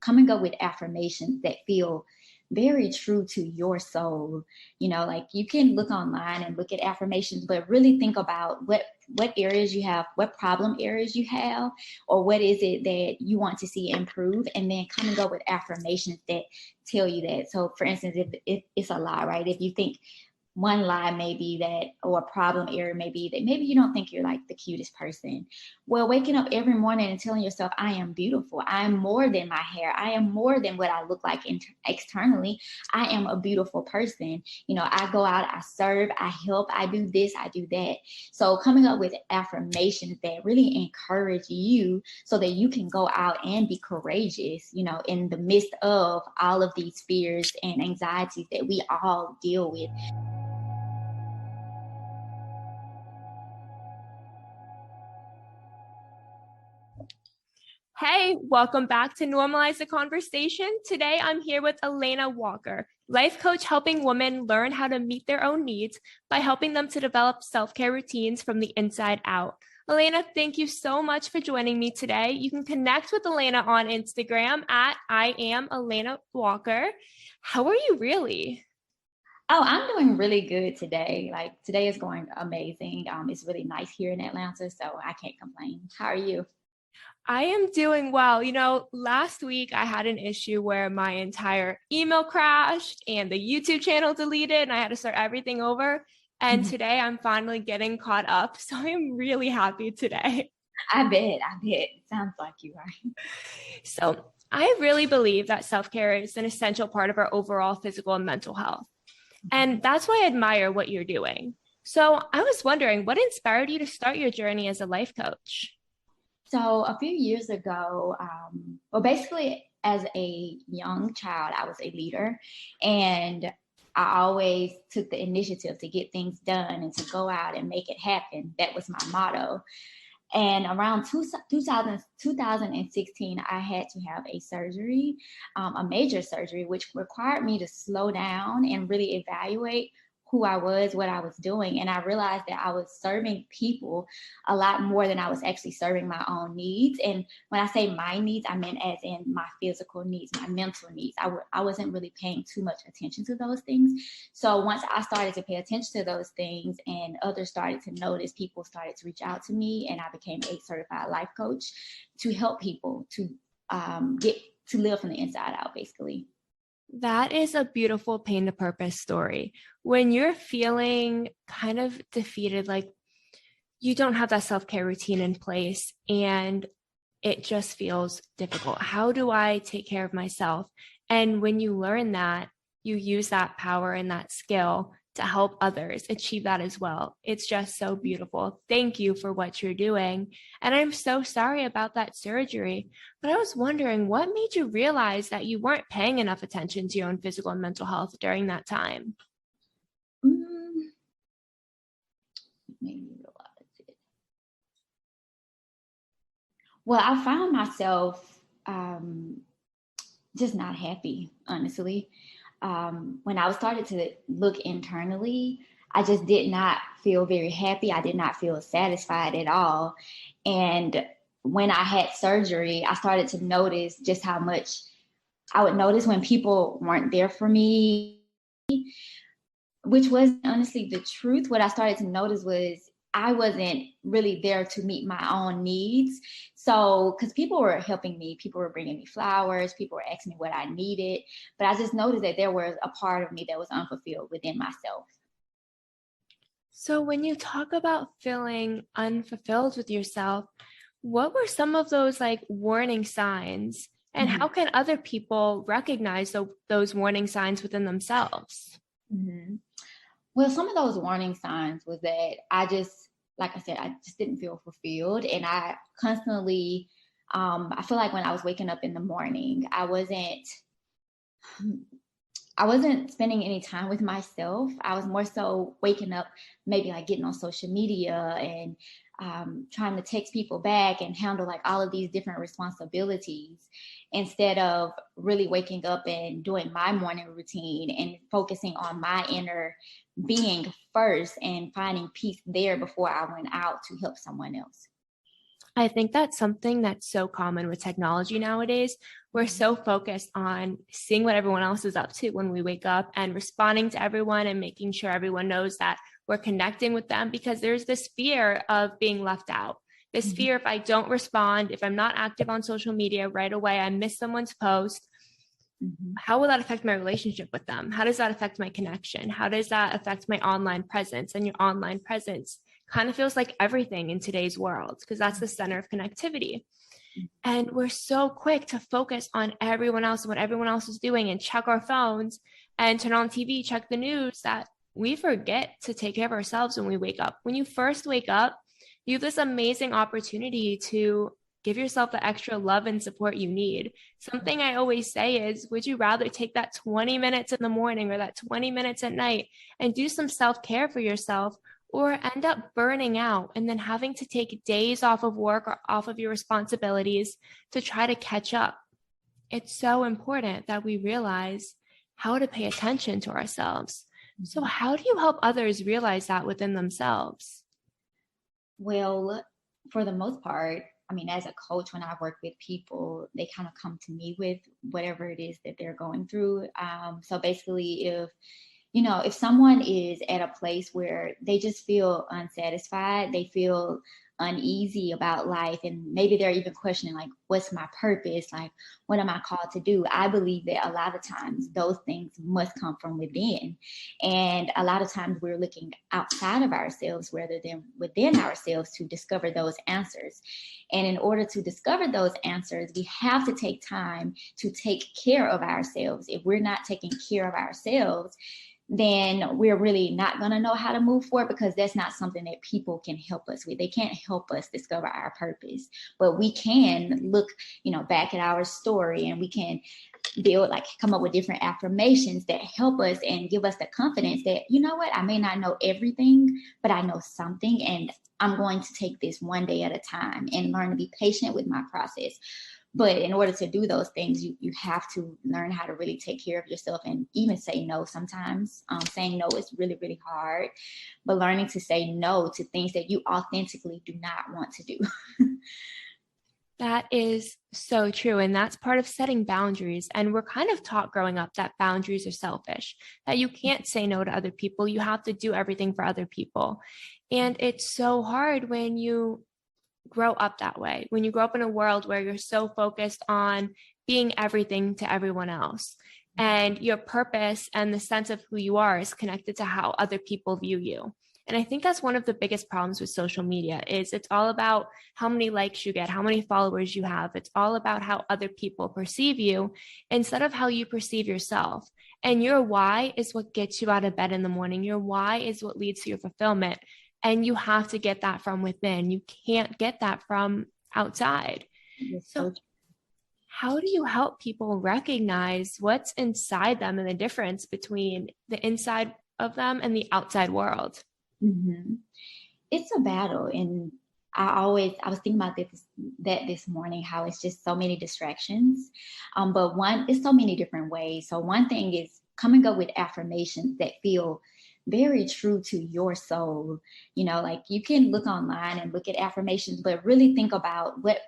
coming up with affirmations that feel very true to your soul. You know, like you can look online and look at affirmations, but really think about what areas you have, what problem areas you have, or what is it that you want to see improve, and then coming up with affirmations that tell you that. So for instance, if it's a lie, right? If you think one lie may be that, or a problem area may be that maybe you don't think you're like the cutest person. Well, waking up every morning and telling yourself, I am beautiful. I am more than my hair. I am more than what I look like externally. I am a beautiful person. You know, I go out, I serve, I help, I do this, I do that. So coming up with affirmations that really encourage you so that you can go out and be courageous, you know, in the midst of all of these fears and anxieties that we all deal with. Hey, welcome back to Normalize the Conversation. Today, I'm here with Alana Walker, life coach helping women learn how to meet their own needs by helping them to develop self-care routines from the inside out. Alana, thank you so much for joining me today. You can connect with Alana on Instagram at I am Alana Walker. How are you really? Oh, I'm doing really good today. Like today is going amazing. It's really nice here in Atlanta, so I can't complain. How are you? I am doing well. You know, last week I had an issue where my entire email crashed and the YouTube channel deleted and I had to start everything over. And today I'm finally getting caught up. So I'm really happy today. I bet. Sounds like you are. So I really believe that self-care is an essential part of our overall physical and mental health. And that's why I admire what you're doing. So I was wondering, what inspired you to start your journey as a life coach? So a few years ago, well, basically as a young child, I was a leader, and I always took the initiative to get things done and to go out and make it happen. That was my motto. And around 2016, I had to have a surgery, a major surgery, which required me to slow down and really evaluate who I was, what I was doing. And I realized that I was serving people a lot more than I was actually serving my own needs. And when I say my needs, I meant as in my physical needs, my mental needs. I wasn't really paying too much attention to those things. So once I started to pay attention to those things and others started to notice, people started to reach out to me, and I became a certified life coach to help people to get to live from the inside out, basically. That is a beautiful pain to purpose story. When you're feeling kind of defeated, like you don't have that self-care routine in place and it just feels difficult. How do I take care of myself? And when you learn that, you use that power and that skill to help others achieve that as well. It's just so beautiful. Thank you for what you're doing. And I'm so sorry about that surgery. But I was wondering, what made you realize that you weren't paying enough attention to your own physical and mental health during that time? Made me realize it. Well, I found myself just not happy, honestly. When I started to look internally, I just did not feel very happy. I did not feel satisfied at all. And when I had surgery, I started to notice just how much I would notice when people weren't there for me, which was honestly the truth. What I started to notice was I wasn't really there to meet my own needs. So, because people were helping me, people were bringing me flowers, people were asking me what I needed, but I just noticed that there was a part of me that was unfulfilled within myself. So when you talk about feeling unfulfilled with yourself, what were some of those like warning signs? And how can other people recognize those warning signs within themselves? Well, some of those warning signs was that like I said, I just didn't feel fulfilled. And I constantly, I feel like when I was waking up in the morning, I wasn't spending any time with myself. I was more so waking up, maybe like getting on social media and trying to text people back and handle like all of these different responsibilities instead of really waking up and doing my morning routine and focusing on my inner being first and finding peace there before I went out to help someone else. I think that's something that's so common with technology nowadays. We're so focused on seeing what everyone else is up to when we wake up and responding to everyone and making sure everyone knows that we're connecting with them, because there's this fear of being left out. This fear, if I don't respond, if I'm not active on social media right away, I miss someone's post. How will that affect my relationship with them? How does that affect my connection? How does that affect my online presence? And your online presence kind of feels like everything in today's world, because that's the center of connectivity. And we're so quick to focus on everyone else and what everyone else is doing and check our phones and turn on TV, check the news, that we forget to take care of ourselves when we wake up. When you first wake up, you have this amazing opportunity to give yourself the extra love and support you need. Something I always say is, would you rather take that 20 minutes in the morning or that 20 minutes at night and do some self-care for yourself, or end up burning out and then having to take days off of work or off of your responsibilities to try to catch up? It's so important that we realize how to pay attention to ourselves. So how do you help others realize that within themselves? Well, for the most part, I mean, as a coach, when I work with people, they kind of come to me with whatever it is that they're going through. So basically, if someone is at a place where they just feel unsatisfied, they feel uneasy about life, and maybe they're even questioning, like, what's my purpose? Like, what am I called to do? I believe that a lot of times those things must come from within. And a lot of times we're looking outside of ourselves rather than within ourselves to discover those answers. And in order to discover those answers, we have to take time to take care of ourselves. If we're not taking care of ourselves, then we're really not going to know how to move forward, because that's not something that people can help us with. They can't help us discover our purpose, but we can look, back at our story, and we can come up with different affirmations that help us and give us the confidence that, you know what, I may not know everything, but I know something, and I'm going to take this one day at a time and learn to be patient with my process. But in order to do those things, you have to learn how to really take care of yourself and even say no sometimes. Saying no is really, really hard, but learning to say no to things that you authentically do not want to do. That is so true. And that's part of setting boundaries. And we're kind of taught growing up that boundaries are selfish, that you can't say no to other people. You have to do everything for other people. And it's so hard when you grow up that way, when you grow up in a world where you're so focused on being everything to everyone else, and your purpose and the sense of who you are is connected to how other people view you. And I think that's one of the biggest problems with social media is it's all about how many likes you get, how many followers you have. It's all about how other people perceive you instead of how you perceive yourself. And your why is what gets you out of bed in the morning. Your why is what leads to your fulfillment. And you have to get that from within. You can't get that from outside. So how do you help people recognize what's inside them and the difference between the inside of them and the outside world? It's a battle. And I was thinking about this morning, how it's just so many distractions. But it's so many different ways. So one thing is coming up with affirmations that feel very true to your soul. You can look online and look at affirmations, but really think about what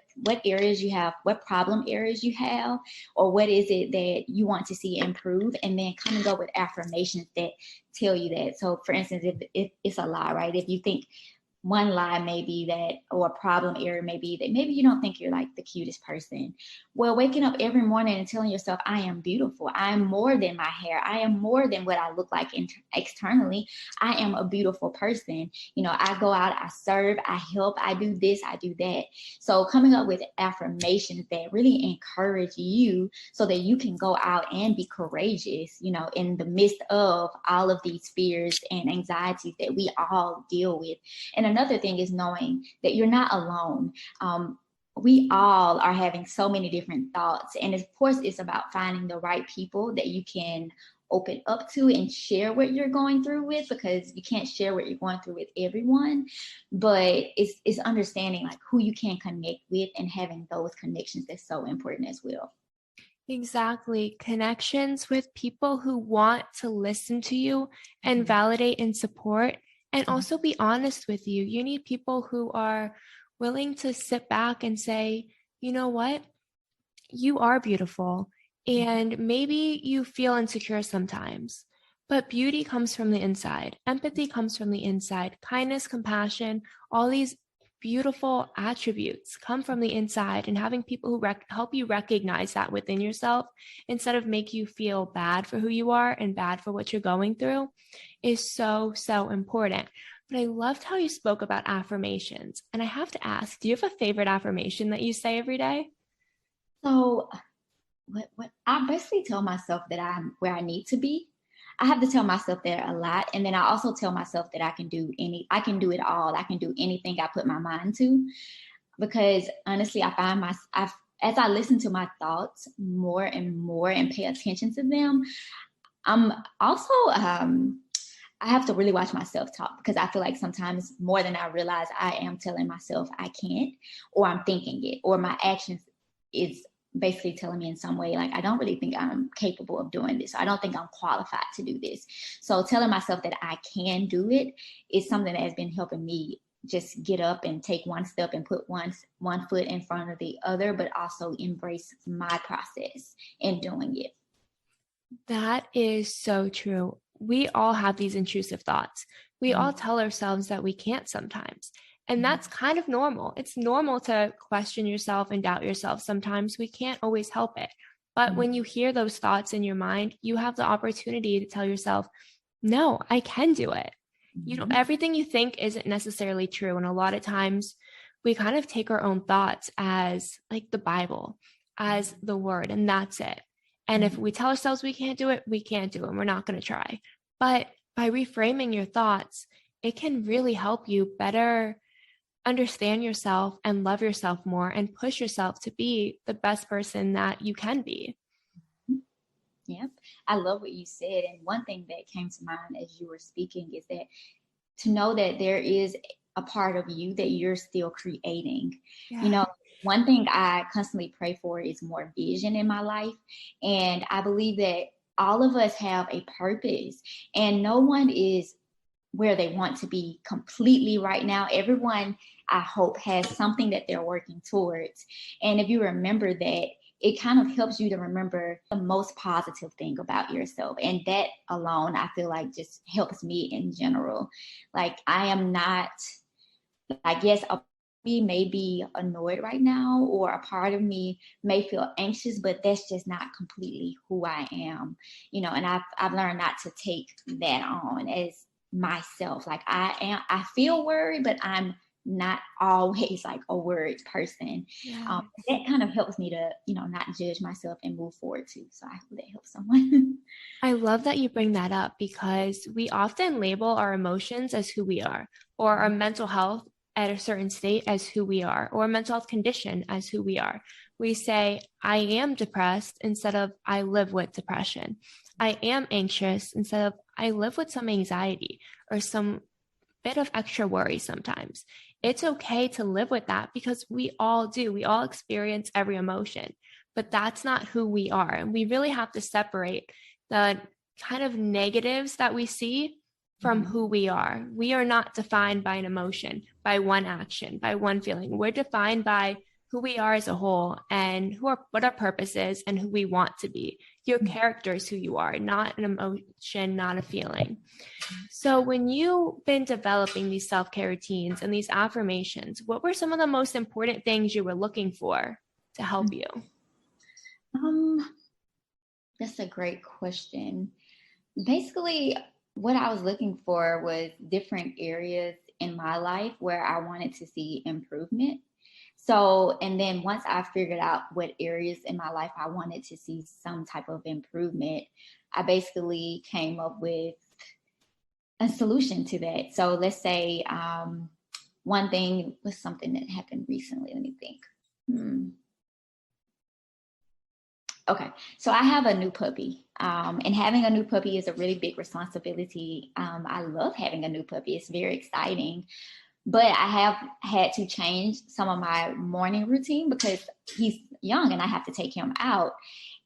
areas you have, what problem areas you have, or what is it that you want to see improve, and then coming up with affirmations that tell you that. So for instance, if it's a lie, right? If you think one lie may be that, or a problem area may be that maybe you don't think you're like the cutest person. Well, waking up every morning and telling yourself, I am beautiful. I am more than my hair. I am more than what I look like externally. I am a beautiful person. I go out, I serve, I help, I do this, I do that. So coming up with affirmations that really encourage you so that you can go out and be courageous, in the midst of all of these fears and anxieties that we all deal with. And another thing is knowing that you're not alone. We all are having so many different thoughts. And of course, it's about finding the right people that you can open up to and share what you're going through with, because you can't share what you're going through with everyone. But it's understanding like who you can connect with and having those connections that's so important as well. Exactly. Connections with people who want to listen to you and validate and support, and also be honest with you. You need people who are willing to sit back and say, you know what? You are beautiful. And maybe you feel insecure sometimes, but beauty comes from the inside. Empathy comes from the inside. Kindness, compassion, all these beautiful attributes come from the inside, and having people who help you recognize that within yourself instead of make you feel bad for who you are and bad for what you're going through is so, so important. But I loved how you spoke about affirmations. And I have to ask, do you have a favorite affirmation that you say every day? So what I basically tell myself that I'm where I need to be. I have to tell myself that a lot. And then I also tell myself that I can do it all. I can do anything I put my mind to. Because honestly, I find as I listen to my thoughts more and more and pay attention to them, I'm also I have to really watch my self-talk, because I feel like sometimes more than I realize I am telling myself I can't, or I'm thinking it, or my actions is basically telling me in some way, like, I don't really think I'm capable of doing this. I don't think I'm qualified to do this. So telling myself that I can do it is something that has been helping me just get up and take one step and put one foot in front of the other, but also embrace my process in doing it. That is so true. We all have these intrusive thoughts. We all tell ourselves that we can't sometimes. And that's kind of normal. It's normal to question yourself and doubt yourself. Sometimes we can't always help it. But when you hear those thoughts in your mind, you have the opportunity to tell yourself, no, I can do it. You know, everything you think isn't necessarily true. And a lot of times we kind of take our own thoughts as like the Bible, as the word, and that's it. And if we tell ourselves we can't do it, we can't do it, and we're not going to try. But by reframing your thoughts, it can really help you better understand yourself and love yourself more and push yourself to be the best person that you can be. Yeah, I love what you said. And one thing that came to mind as you were speaking is that to know that there is a part of you that you're still creating. Yeah. You know, one thing I constantly pray for is more vision in my life. And I believe that all of us have a purpose, and no one is where they want to be completely right now. Everyone, I hope, has something that they're working towards. And if you remember that, it kind of helps you to remember the most positive thing about yourself. And that alone, I feel like, just helps me in general. Like, I am not, I guess, me may be annoyed right now, or a part of me may feel anxious, but that's just not completely who I am, and I've learned not to take that on as myself. Like, I feel worried, but I'm not always like a worried person. Yeah. That kind of helps me to, not judge myself and move forward too. So I hope that helps someone. I love that you bring that up, because we often label our emotions as who we are, or our mental health at a certain state as who we are, or a mental health condition as who we are. We say, I am depressed instead of I live with depression. I am anxious instead of I live with some anxiety or some bit of extra worry sometimes. It's okay to live with that, because we all do. We all experience every emotion, but that's not who we are. And we really have to separate the kind of negatives that we see from who we are. We are not defined by an emotion, by one action, by one feeling. We're defined by who we are as a whole, and what our purpose is, and who we want to be. Your character is who you are, not an emotion, not a feeling. So when you've been developing these self-care routines and these affirmations, what were some of the most important things you were looking for to help you? That's a great question. Basically, what I was looking for was different areas in my life where I wanted to see improvement. So, and then once I figured out what areas in my life I wanted to see some type of improvement, I basically came up with a solution to that. So let's say one thing was something that happened recently. Let me think. Okay, so I have a new puppy, and having a new puppy is a really big responsibility. I love having a new puppy. It's very exciting, but I have had to change some of my morning routine, because he's young and I have to take him out.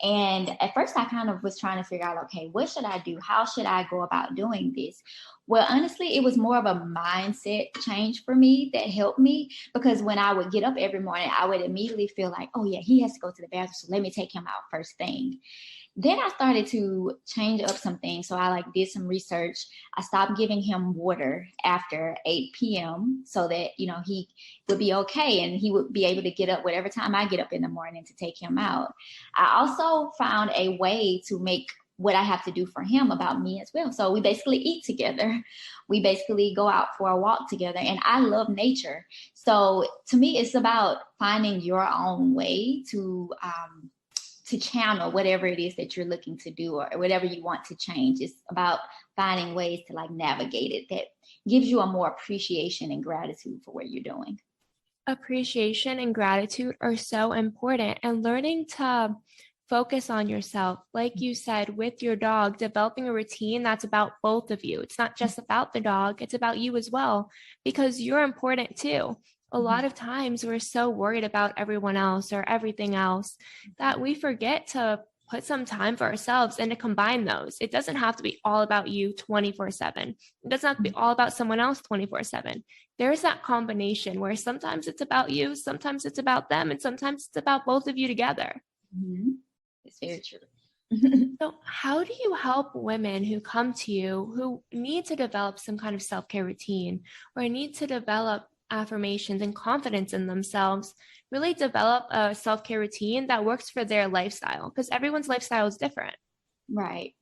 And at first I kind of was trying to figure out, okay, what should I do? How should I go about doing this? Well, honestly, it was more of a mindset change for me that helped me, because when I would get up every morning, I would immediately feel like, oh yeah, he has to go to the bathroom, so let me take him out first thing. Then I started to change up some things. So I did some research. I stopped giving him water after 8 p.m. so that, he would be okay and he would be able to get up whatever time I get up in the morning to take him out. I also found a way to make what I have to do for him about me as well. So we basically eat together. We basically go out for a walk together, and I love nature. So to me, it's about finding your own way to channel whatever it is that you're looking to do or whatever you want to change. It's about finding ways to navigate it that gives you a more appreciation and gratitude for what you're doing. Appreciation and gratitude are so important, and learning to focus on yourself. Like you said, with your dog, developing a routine that's about both of you. It's not just about the dog, it's about you as well, because you're important too. A lot of times we're so worried about everyone else or everything else that we forget to put some time for ourselves and to combine those. It doesn't have to be all about you 24/7. It doesn't have to be all about someone else 24/7. There's that combination where sometimes it's about you, sometimes it's about them, and sometimes it's about both of you together. Mm-hmm. It's very true. So how do you help women who come to you who need to develop some kind of self-care routine or need to develop affirmations and confidence in themselves, really develop a self-care routine that works for their lifestyle? Because everyone's lifestyle is different. Right.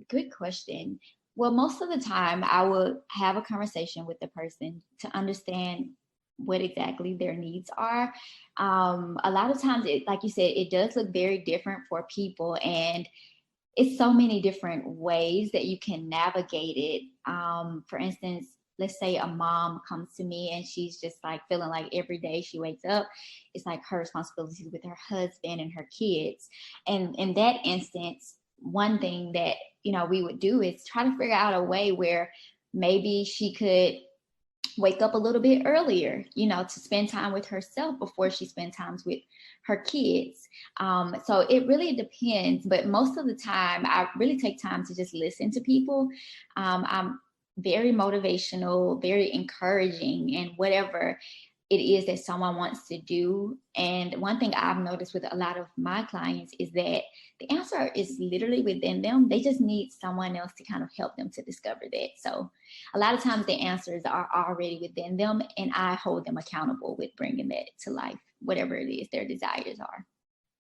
Good question. Well, most of the time I will have a conversation with the person to understand what exactly their needs are. A lot of times, like you said, it does look very different for people, and it's so many different ways that you can navigate it. For instance, let's say a mom comes to me and she's just feeling like every day she wakes up, it's her responsibilities with her husband and her kids. And in that instance, one thing that, we would do is try to figure out a way where maybe she could wake up a little bit earlier, to spend time with herself before she spends time with her kids. So it really depends, but most of the time I really take time to just listen to people. I'm very motivational, very encouraging, and whatever it is that someone wants to do. And one thing I've noticed with a lot of my clients is that the answer is literally within them. They just need someone else to kind of help them to discover that. So a lot of times the answers are already within them, and I hold them accountable with bringing that to life, whatever it is their desires are.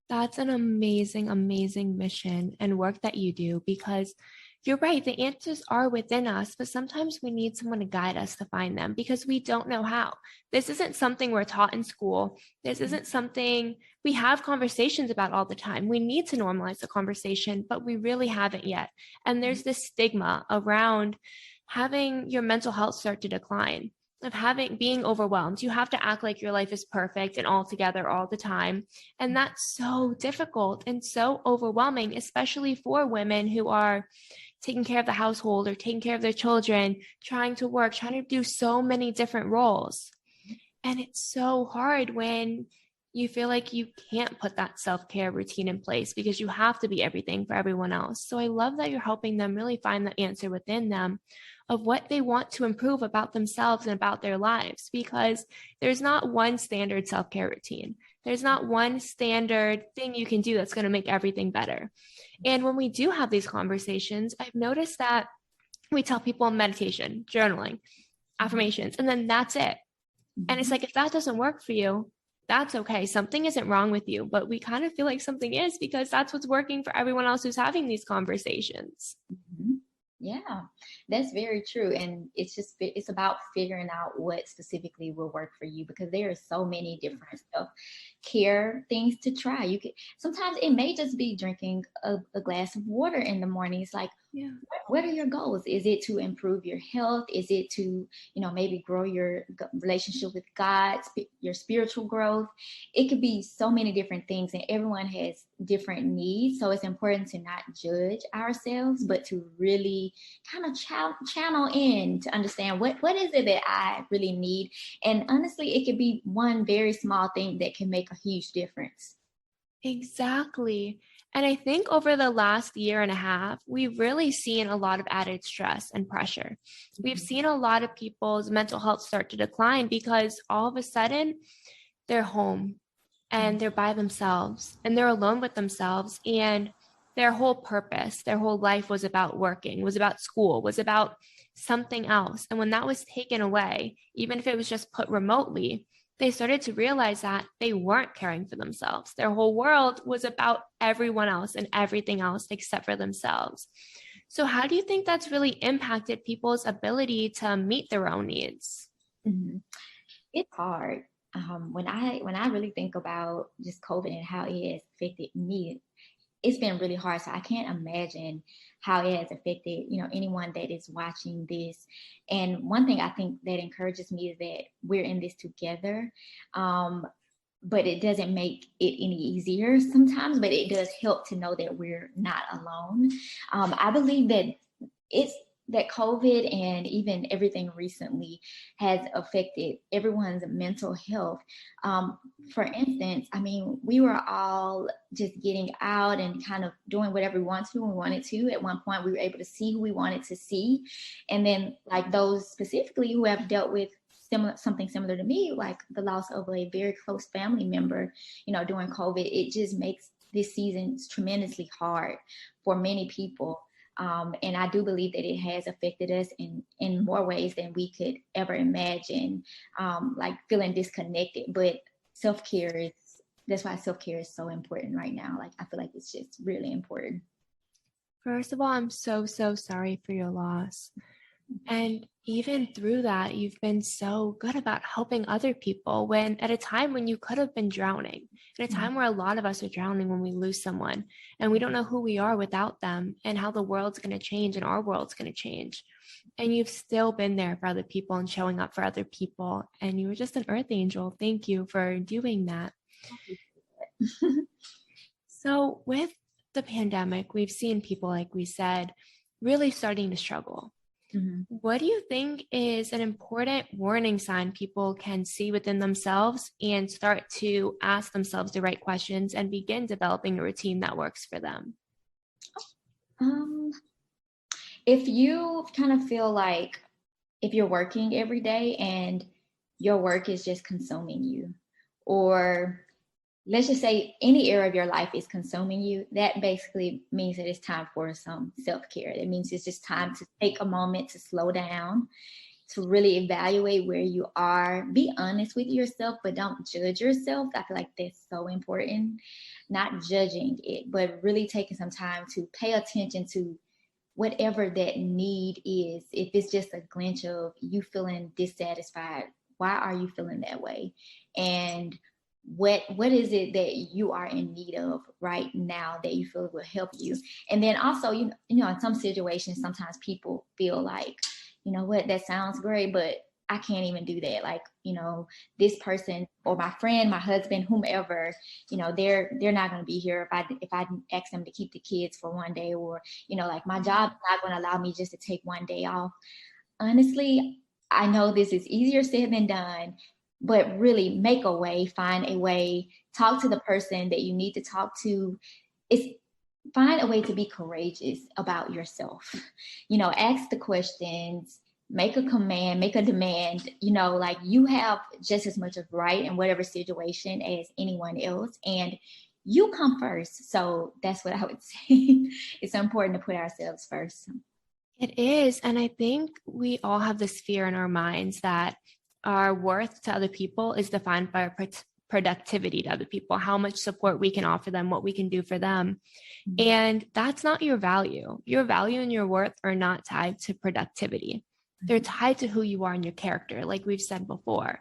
That's an amazing, amazing mission and work that you do, because you're right. The answers are within us, but sometimes we need someone to guide us to find them because we don't know how. This isn't something we're taught in school. This isn't something we have conversations about all the time. We need to normalize the conversation, but we really haven't yet. And there's this stigma around having your mental health start to decline, of being overwhelmed. You have to act like your life is perfect and all together all the time. And that's so difficult and so overwhelming, especially for women who are taking care of the household or taking care of their children, trying to work, trying to do so many different roles. And it's so hard when you feel like you can't put that self-care routine in place because you have to be everything for everyone else. So I love that you're helping them really find the answer within them of what they want to improve about themselves and about their lives, because there's not one standard self-care routine. There's not one standard thing you can do that's going to make everything better. And when we do have these conversations, I've noticed that we tell people meditation, journaling, affirmations, and then that's it. And it's if that doesn't work for you, that's okay. Something isn't wrong with you, but we kind of feel like something is because that's what's working for everyone else who's having these conversations. Mm-hmm. Yeah, that's very true. And it's about figuring out what specifically will work for you, because there are so many different self-care things to try. Sometimes it may just be drinking a glass of water in the morning. It's what are your goals? Is it to improve your health? Is it to, maybe grow your relationship with God, your spiritual growth? It could be so many different things, and everyone has different needs. So it's important to not judge ourselves, but to really kind of channel in to understand what is it that I really need. And honestly, it could be one very small thing that can make a a huge difference. Exactly. And I think over the last year and a half, we've really seen a lot of added stress and pressure. We've seen a lot of people's mental health start to decline because all of a sudden they're home and they're by themselves and they're alone with themselves, and their whole purpose, their whole life was about working, was about school, was about something else. And when that was taken away, even if it was just put remotely, they started to realize that they weren't caring for themselves. Their whole world was about everyone else and everything else except for themselves. So how do you think that's really impacted people's ability to meet their own needs? Mm-hmm. It's hard. When I really think about just COVID and how it has affected me, it's been really hard. So I can't imagine how it has affected, anyone that is watching this. And one thing I think that encourages me is that we're in this together. But it doesn't make it any easier sometimes, but it does help to know that we're not alone. I believe that it's that COVID and even everything recently has affected everyone's mental health. For instance, I mean, we were all just getting out and kind of doing whatever we wanted to. At one point, we were able to see who we wanted to see. And then like those specifically who have dealt with something similar to me, like the loss of a very close family member, during COVID, it just makes this season tremendously hard for many people. And I do believe that it has affected us in more ways than we could ever imagine, like feeling disconnected. But that's why self-care is so important right now. Like, I feel like it's just really important. First of all, I'm so, so sorry for your loss. And even through that, you've been so good about helping other people when at a time when you could have been drowning, at a time where a lot of us are drowning when we lose someone and we don't know who we are without them and how the world's going to change and our world's going to change. And you've still been there for other people and showing up for other people. And you were just an earth angel. Thank you for doing that. So with the pandemic, we've seen people, like we said, really starting to struggle. Mm-hmm. What do you think is an important warning sign people can see within themselves and start to ask themselves the right questions and begin developing a routine that works for them? If you kind of feel like if you're working every day and your work is just consuming you, or let's just say any area of your life is consuming you, that basically means that it's time for some self-care. That means it's just time to take a moment to slow down, to really evaluate where you are. Be honest with yourself, but don't judge yourself. I feel like that's so important. Not judging it, but really taking some time to pay attention to whatever that need is. If it's just a glitch of you feeling dissatisfied, why are you feeling that way? And what is it that you are in need of right now that you feel will help you? And then also, in some situations, sometimes people feel like, what, that sounds great, but I can't even do that. Like, this person or my friend, my husband, whomever, they're not going to be here if I ask them to keep the kids for one day, or, like my job's not going to allow me just to take one day off. Honestly, I know this is easier said than done, but really make a way, find a way, talk to the person that you need to talk to. Find a way to be courageous about yourself. Ask the questions, make a command, make a demand. Like, you have just as much of right in whatever situation as anyone else, and you come first. So that's what I would say. It's important to put ourselves first. It is. And I think we all have this fear in our minds that our worth to other people is defined by our productivity to other people, how much support we can offer them, what we can do for them. Mm-hmm. And that's not your value. Your value and your worth are not tied to productivity. They're tied to who you are and your character, like we've said before.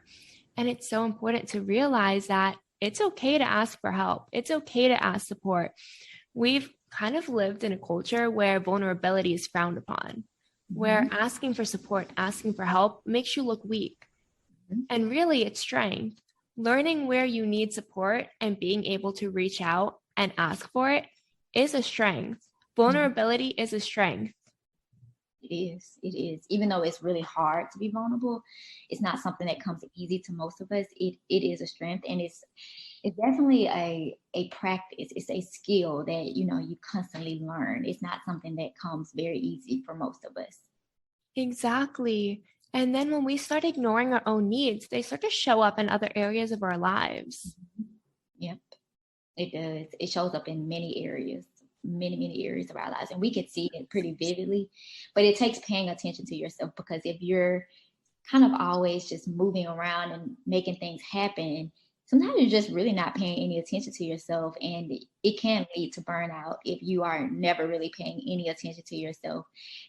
And it's so important to realize that it's okay to ask for help. It's okay to ask support. We've kind of lived in a culture where vulnerability is frowned upon, where asking for support, asking for help makes you look weak. And really, it's strength. Learning where you need support and being able to reach out and ask for it is a strength. Vulnerability is a strength. It is. It is. Even though it's really hard to be vulnerable, it's not something that comes easy to most of us. It is a strength, and it's It's definitely a practice. It's a skill that, you constantly learn. It's not something that comes very easy for most of us. Exactly. And then when we start ignoring our own needs, they start to show up in other areas of our lives. Yep, it does. It shows up in many areas, many areas of our lives. And we can see it pretty vividly, but it takes paying attention to yourself, because if you're kind of always just moving around and making things happen, sometimes you're just really not paying any attention to yourself, and it can lead to burnout if you are never really paying any attention to yourself.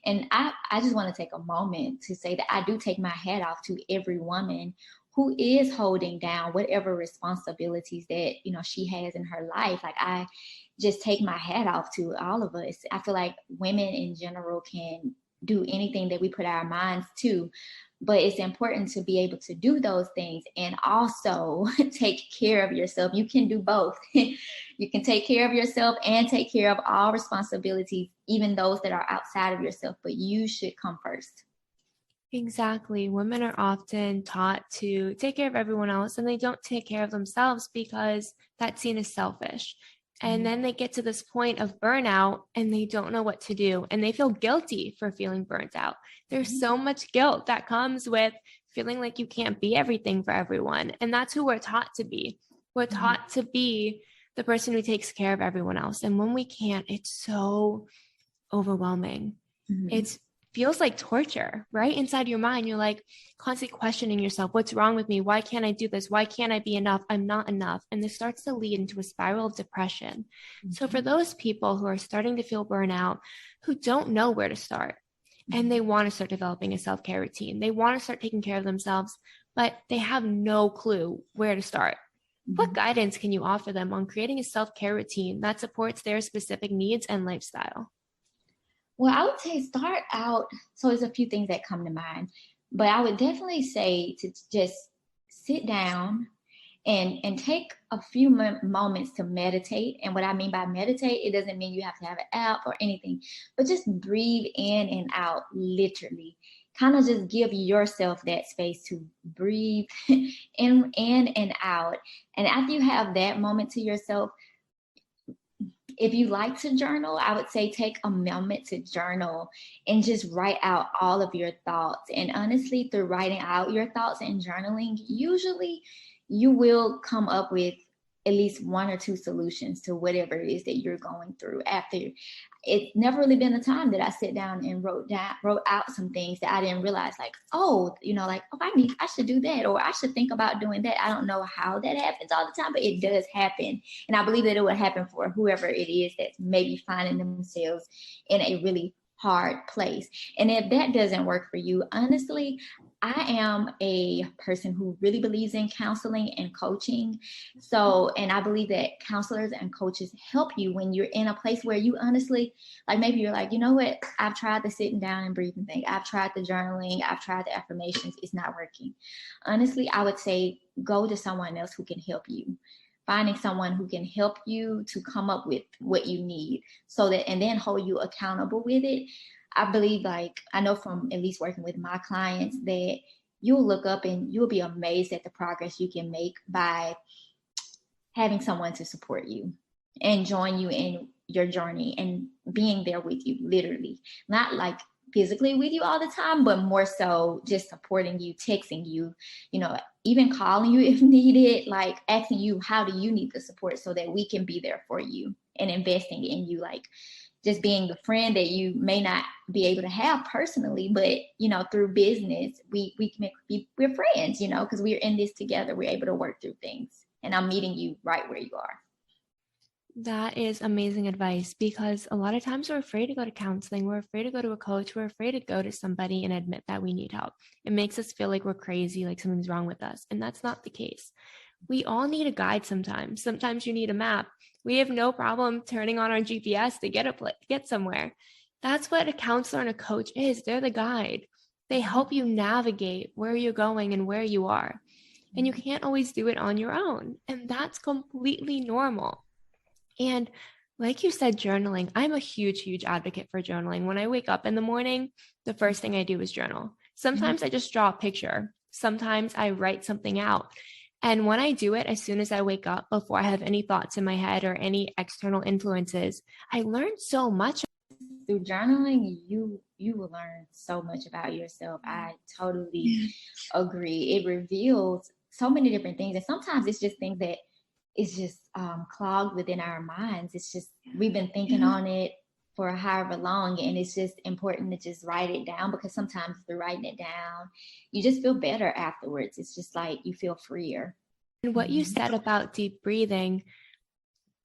And I just want to take a moment to say that I do take my hat off to every woman who is holding down whatever responsibilities that she has in her life. Like, I just take my hat off to all of us. I feel like women in general can do anything that we put our minds to, but it's important to be able to do those things and also take care of yourself. You can do both. You can take care of yourself and take care of all responsibilities, even those that are outside of yourself, but you should come first. Exactly. Women are often taught to take care of everyone else, and they don't take care of themselves because that's seen as selfish. And then they get to this point of burnout and they don't know what to do, and they feel guilty for feeling burnt out. There's so much guilt that comes with feeling like you can't be everything for everyone. And that's who we're taught to be. We're taught to be the person who takes care of everyone else. And when we can't, it's so overwhelming. It feels like torture, right? Inside your mind, you're like constantly questioning yourself. What's wrong with me? Why can't I do this? Why can't I be enough? I'm not enough. And this starts to lead into a spiral of depression. So for those people who are starting to feel burnout, who don't know where to start, and they want to start developing a self-care routine, they want to start taking care of themselves, but they have no clue where to start. What guidance can you offer them on creating a self-care routine that supports their specific needs and lifestyle? Well, I would say start out. So there's a few things that come to mind, but I would definitely say to just sit down and take a few moments to meditate. And what I mean by meditate, it doesn't mean you have to have an app or anything, but just breathe in and out, literally. Kind of just give yourself that space to breathe in and out. And after you have that moment to yourself, if you like to journal, I would say take a moment to journal and just write out all of your thoughts. And honestly, through writing out your thoughts and journaling, usually you will come up with at least one or two solutions to whatever it is that you're going through. After, it's never really been a time that I sit down and wrote out some things that I didn't realize, like, oh, I should do that, or I should think about doing that. I don't know how that happens all the time, but it does happen. And I believe that it will happen for whoever it is that's maybe finding themselves in a really hard place. And if that doesn't work for you, honestly, I am a person who really believes in counseling and coaching. So, and I believe that counselors and coaches help you when you're in a place where you honestly, like, maybe you're like, you know what, I've tried the sitting down and breathing thing. I've tried the journaling. I've tried the affirmations. It's not working. Honestly, I would say go to someone else who can help you. Finding someone who can help you to come up with what you need, so that, and then hold you accountable with it. I believe, like, I know from at least working with my clients, that you'll look up and you'll be amazed at the progress you can make by having someone to support you and join you in your journey and being there with you, literally. Not like physically with you all the time, but more so just supporting you, texting you, even calling you if needed, like asking you, how do you need the support, so that we can be there for you and investing in you, like just being the friend that you may not be able to have personally, but through business, we're friends, because we're in this together. We're able to work through things, and I'm meeting you right where you are. That is amazing advice, because a lot of times we're afraid to go to counseling. We're afraid to go to a coach. We're afraid to go to somebody and admit that we need help. It makes us feel like we're crazy, like something's wrong with us. And that's not the case. We all need a guide sometimes. Sometimes you need a map. We have no problem turning on our GPS to get somewhere. That's what a counselor and a coach is. They're the guide. They help you navigate where you're going and where you are. And you can't always do it on your own. And that's completely normal. And like you said, journaling, I'm a huge, huge advocate for journaling. When I wake up in the morning, the first thing I do is journal. Sometimes I just draw a picture. Sometimes I write something out. And when I do it, as soon as I wake up, before I have any thoughts in my head or any external influences, I learned so much. Through journaling, you will learn so much about yourself. I totally agree. It reveals so many different things, and sometimes it's just things that is just clogged within our minds. It's just we've been thinking on it for however long, and it's just important to just write it down, because sometimes through writing it down, you just feel better afterwards. It's just like you feel freer. And what you said about deep breathing,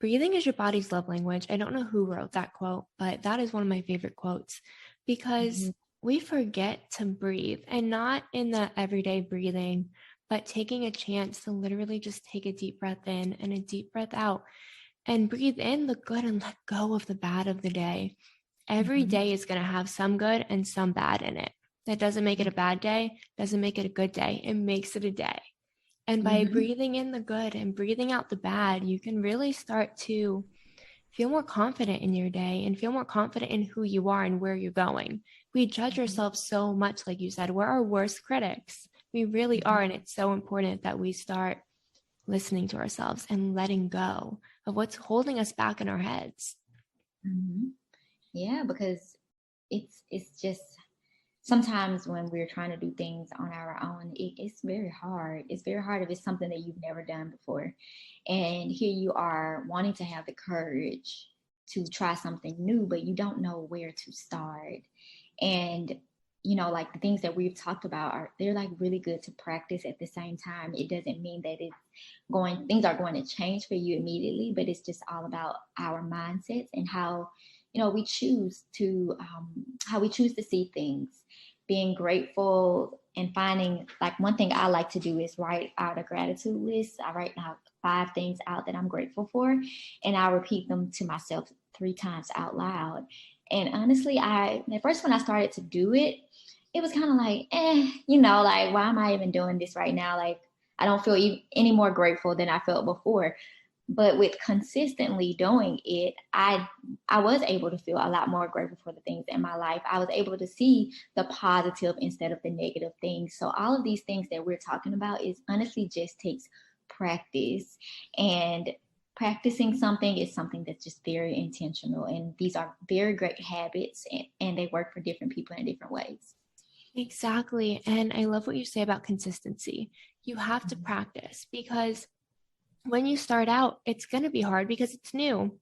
breathing is your body's love language. I don't know who wrote that quote, but that is one of my favorite quotes, because we forget to breathe, and not in the everyday breathing, but taking a chance to literally just take a deep breath in and a deep breath out and breathe in the good and let go of the bad of the day. Every day is going to have some good and some bad in it. That doesn't make it a bad day, doesn't make it a good day. It makes it a day. And by breathing in the good and breathing out the bad, you can really start to feel more confident in your day and feel more confident in who you are and where you're going. We judge ourselves so much, like you said, we're our worst critics. We really are. And it's so important that we start listening to ourselves and letting go of what's holding us back in our heads. Yeah, because it's just sometimes when we're trying to do things on our own, it's very hard. It's very hard if it's something that you've never done before. And here you are wanting to have the courage to try something new, but you don't know where to start. And you know, like the things that we've talked about they're like really good to practice at the same time. It doesn't mean that things are going to change for you immediately, but it's just all about our mindsets and how, you know, we choose to see things, being grateful and finding, like, one thing I like to do is write out a gratitude list. I write out 5 things out that I'm grateful for, and I repeat them to myself 3 times out loud. And honestly, at first when I started to do it, it was kind of like, you know, like, why am I even doing this right now? Like, I don't feel any more grateful than I felt before. But with consistently doing it, I was able to feel a lot more grateful for the things in my life. I was able to see the positive instead of the negative things. So all of these things that we're talking about is honestly just takes practice. And practicing something is something that's just very intentional. And these are very great habits, and they work for different people in different ways. Exactly. And I love what you say about consistency. You have to practice, because when you start out, it's going to be hard because it's new.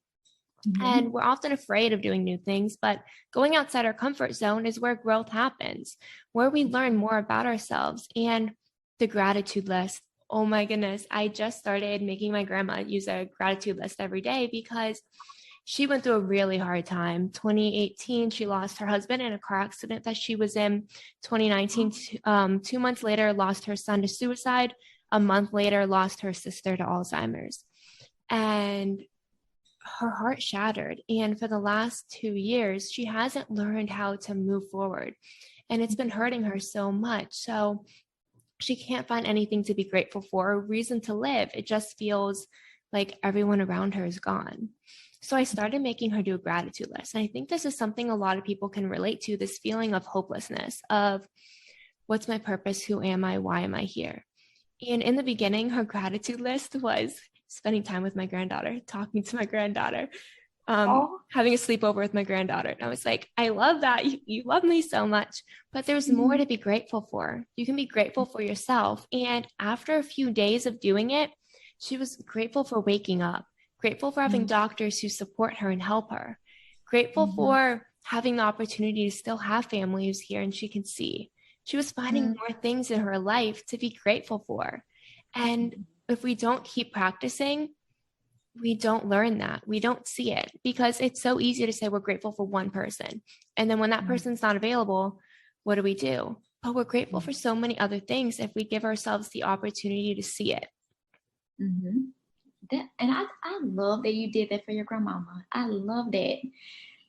And we're often afraid of doing new things, but going outside our comfort zone is where growth happens, where we learn more about ourselves. And the gratitude list, oh my goodness, I just started making my grandma use a gratitude list every day, because she went through a really hard time. 2018, she lost her husband in a car accident that she was in. 2019, 2 months later, lost her son to suicide. A month later, lost her sister to Alzheimer's. And her heart shattered. And for the last 2 years, she hasn't learned how to move forward. And it's been hurting her so much. So she can't find anything to be grateful for, a reason to live. It just feels like everyone around her is gone. So I started making her do a gratitude list. And I think this is something a lot of people can relate to, this feeling of hopelessness, of what's my purpose? Who am I? Why am I here? And in the beginning, her gratitude list was spending time with my granddaughter, talking to my granddaughter, having a sleepover with my granddaughter. And I was like, I love that. You love me so much, but there's more to be grateful for. You can be grateful for yourself. And after a few days of doing it, she was grateful for waking up, grateful for having doctors who support her and help her, grateful for having the opportunity to still have family who's here and she can see. She was finding more things in her life to be grateful for. And if we don't keep practicing, we don't learn that. We don't see it, because it's so easy to say we're grateful for one person. And then when that person's not available, what do? But we're grateful for so many other things if we give ourselves the opportunity to see it. And I love that you did that for your grandmama. I love that.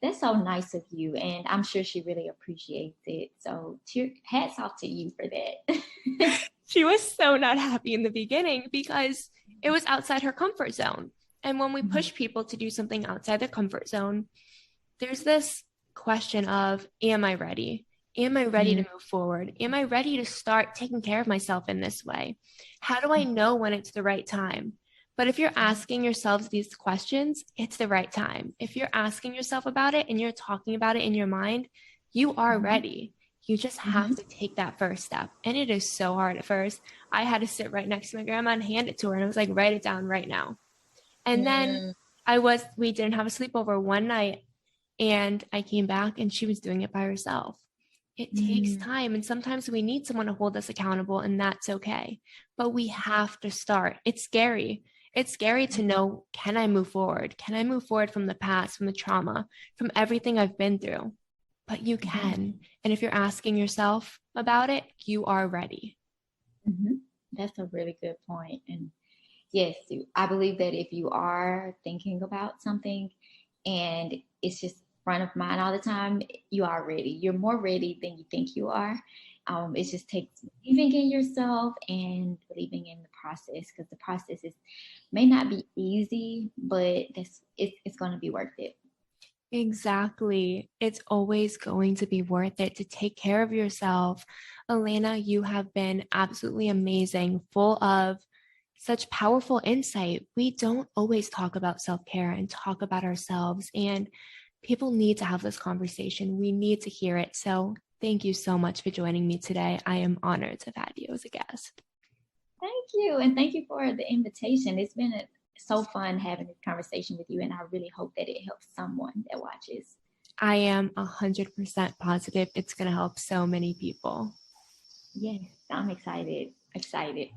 That's so nice of you. And I'm sure she really appreciates it. So hats off to you for that. She was so not happy in the beginning because it was outside her comfort zone. And when we push people to do something outside their comfort zone, there's this question of, am I ready? Am I ready to move forward? Am I ready to start taking care of myself in this way? How do I know when it's the right time? But if you're asking yourselves these questions, it's the right time. If you're asking yourself about it and you're talking about it in your mind, you are ready. You just have to take that first step. And it is so hard at first. I had to sit right next to my grandma and hand it to her. And I was like, write it down right now. And then we didn't have a sleepover one night, and I came back and she was doing it by herself. It takes time, and sometimes we need someone to hold us accountable, and that's okay. But we have to start. It's scary. It's scary to know, can I move forward? Can I move forward from the past, from the trauma, from everything I've been through? But you can. And if you're asking yourself about it, you are ready. That's a really good point. And yes, I believe that if you are thinking about something and it's just front of mind all the time, you are ready. You're more ready than you think you are. It just takes believing in yourself and believing in the process, because the process may not be easy, but it's going to be worth it. Exactly. It's always going to be worth it to take care of yourself. Alana, you have been absolutely amazing, full of such powerful insight. We don't always talk about self-care and talk about ourselves, and people need to have this conversation. We need to hear it. So thank you so much for joining me today. I am honored to have had you as a guest. Thank you. And thank you for the invitation. It's been so fun having this conversation with you. And I really hope that it helps someone that watches. I am 100% positive it's going to help so many people. Yes, I'm excited. Excited.